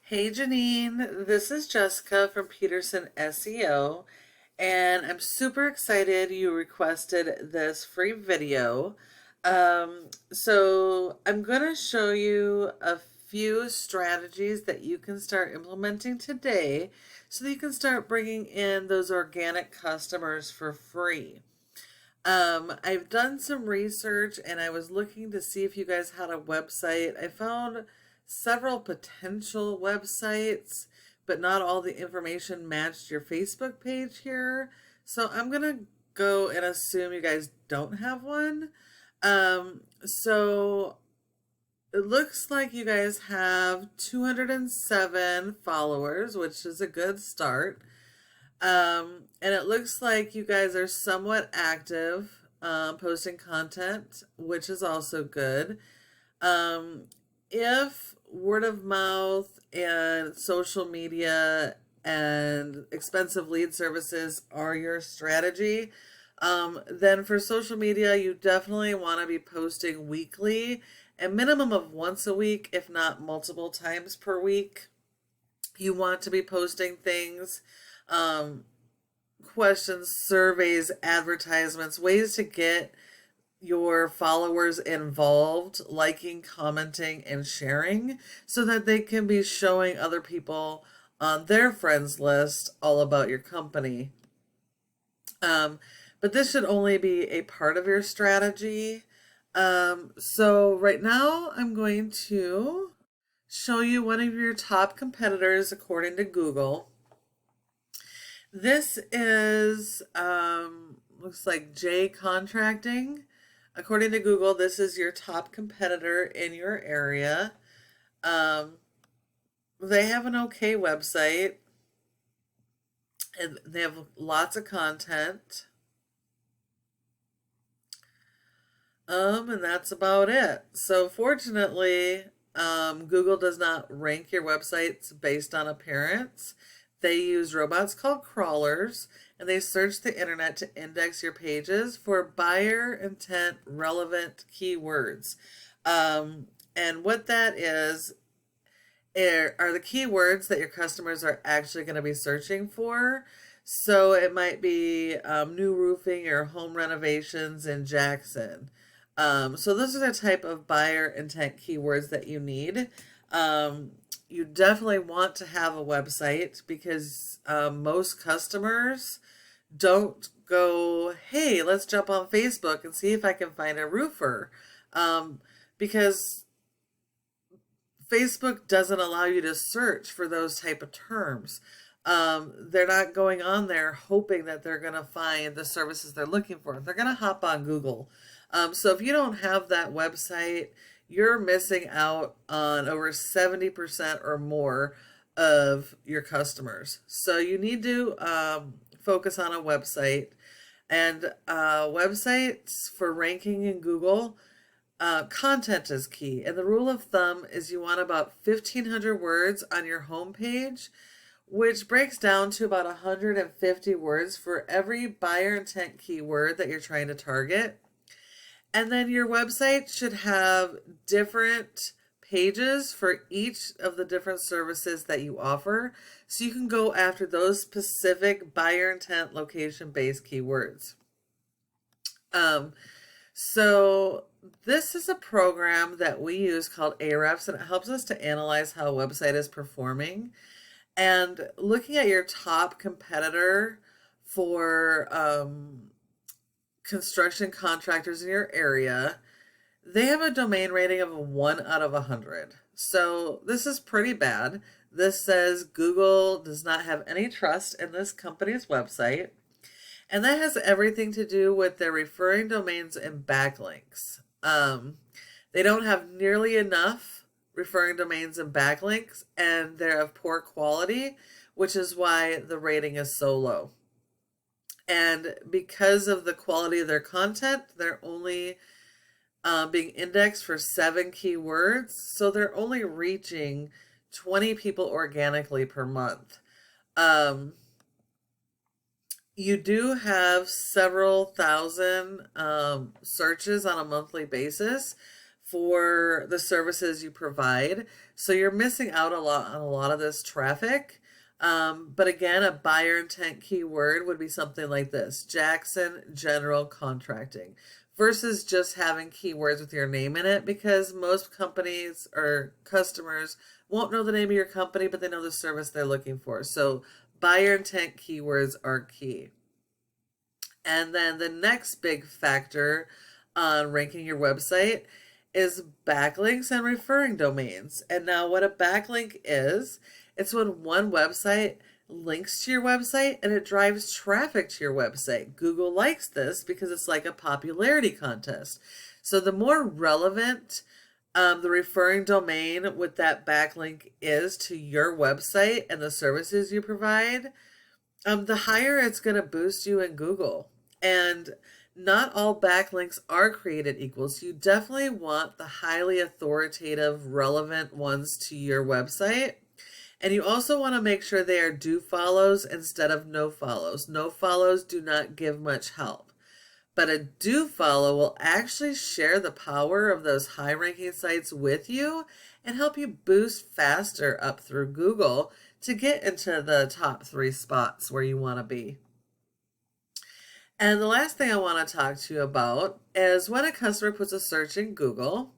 Hey Janine, this is Jessica from Peterson SEO, and I'm super excited you requested this free video. So I'm going to show you a few strategies that you can start implementing today so that you can start bringing in those organic customers for free. I've done some research and I was looking to see if you guys had a website. I found several potential websites, but not all the information matched your Facebook page here. So I'm going to go and assume you guys don't have one. So it looks like you guys have 207 followers, which is a good start. And it looks like you guys are somewhat active, posting content, which is also good. If word of mouth and social media and expensive lead services are your strategy, then for social media, you definitely want to be posting weekly, a minimum of once a week, if not multiple times per week. You want to be posting things, questions, surveys, advertisements, ways to get your followers involved, liking, commenting, and sharing so that they can be showing other people on their friends list all about your company. But this should only be a part of your strategy. So right now I'm going to show you one of your top competitors according to Google. This is, looks like J Contracting. According to Google, this is your top competitor in your area. They have an okay website, and they have lots of content. And that's about it. So fortunately, Google does not rank your websites based on appearance. They use robots called crawlers, and they search the internet to index your pages for buyer intent relevant keywords. And what that is are the keywords that your customers are actually going to be searching for. So it might be new roofing or home renovations in Jackson. So those are the type of buyer intent keywords that you need. You definitely want to have a website because most customers don't go, hey, let's jump on Facebook and see if I can find a roofer. Because Facebook doesn't allow you to search for those type of terms. They're not going on there hoping that they're going to find the services they're looking for. They're going to hop on Google. So if you don't have that website, you're missing out on over 70% or more of your customers. So you need to focus on a website. And websites for ranking in Google, content is key. And the rule of thumb is you want about 1,500 words on your homepage, which breaks down to about 150 words for every buyer intent keyword that you're trying to target. And then your website should have different pages for each of the different services that you offer. So you can go after those specific buyer intent location based keywords. So this is a program that we use called Ahrefs, and it helps us to analyze how a website is performing. And looking at your top competitor for construction contractors in your area, they have a domain rating of a 1 out of 100. So this is pretty bad. This says Google does not have any trust in this company's website. And that has everything to do with their referring domains and backlinks. They don't have nearly enough referring domains and backlinks, and they're of poor quality, which is why the rating is so low. And because of the quality of their content, they're only being indexed for 7 keywords. So they're only reaching 20 people organically per month. You do have several thousand searches on a monthly basis for the services you provide. So you're missing out on a lot of this traffic. But again, a buyer intent keyword would be something like this: Jackson General Contracting, versus just having keywords with your name in it, because most companies or customers won't know the name of your company, but they know the service they're looking for. So buyer intent keywords are key. And then the next big factor on ranking your website is backlinks and referring domains. And now what a backlink is, it's when one website links to your website and it drives traffic to your website. Google likes this because it's like a popularity contest. So the more relevant the referring domain with that backlink is to your website and the services you provide, the higher it's going to boost you in Google. And not all backlinks are created equal. So you definitely want the highly authoritative, relevant ones to your website. And you also want to make sure they are do follows instead of no follows. No follows do not give much help. But a do follow will actually share the power of those high ranking sites with you and help you boost faster up through Google to get into the top 3 spots where you want to be. And the last thing I want to talk to you about is when a customer puts a search in Google,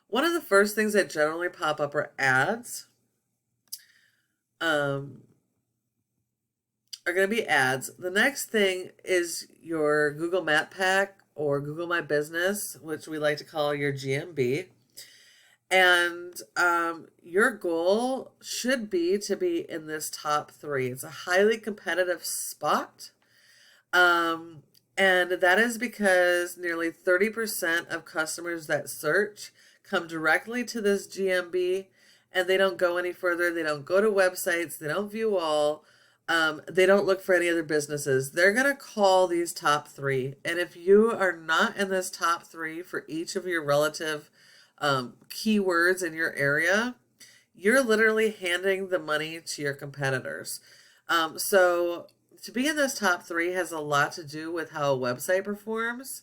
one of the first things that generally pop up are ads. Are going to be ads. The next thing is your Google Map Pack or Google My Business, which we like to call your GMB. And your goal should be to be in this top 3. It's a highly competitive spot. And that is because nearly 30% of customers that search come directly to this GMB, and they don't go any further. They don't go to websites. They don't view all. They don't look for any other businesses. They're going to call these top 3. And if you are not in this top 3 for each of your relative keywords in your area, you're literally handing the money to your competitors. So to be in this top 3 has a lot to do with how a website performs,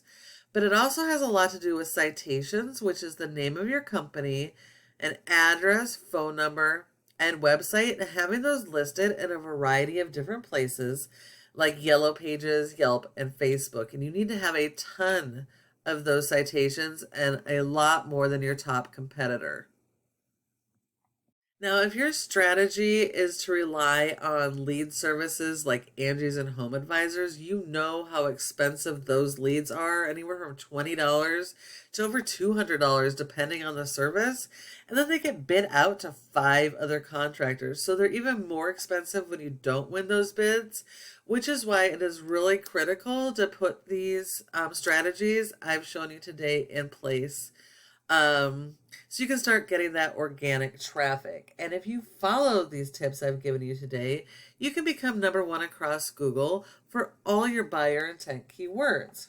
but it also has a lot to do with citations, which is the name of your company, an address, phone number, and website, and having those listed in a variety of different places like Yellow Pages, Yelp, and Facebook. And you need to have a ton of those citations and a lot more than your top competitor. Now, if your strategy is to rely on lead services like Angie's and Home Advisors, you know how expensive those leads are, anywhere from $20 to over $200 depending on the service. And then they get bid out to 5 other contractors. So they're even more expensive when you don't win those bids, which is why it is really critical to put these strategies I've shown you today in place. So you can start getting that organic traffic. And if you follow these tips I've given you today, you can become #1 across Google for all your buyer intent keywords.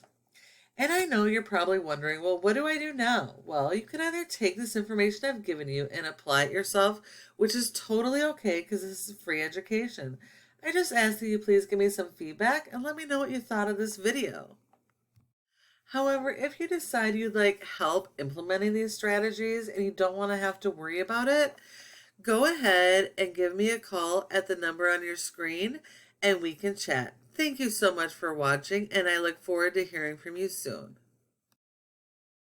And I know you're probably wondering, well, what do I do now? Well, you can either take this information I've given you and apply it yourself, which is totally okay because this is free education. I just ask that you please give me some feedback and let me know what you thought of this video. However, if you decide you'd like help implementing these strategies and you don't want to have to worry about it, go ahead and give me a call at the number on your screen and we can chat. Thank you so much for watching, and I look forward to hearing from you soon.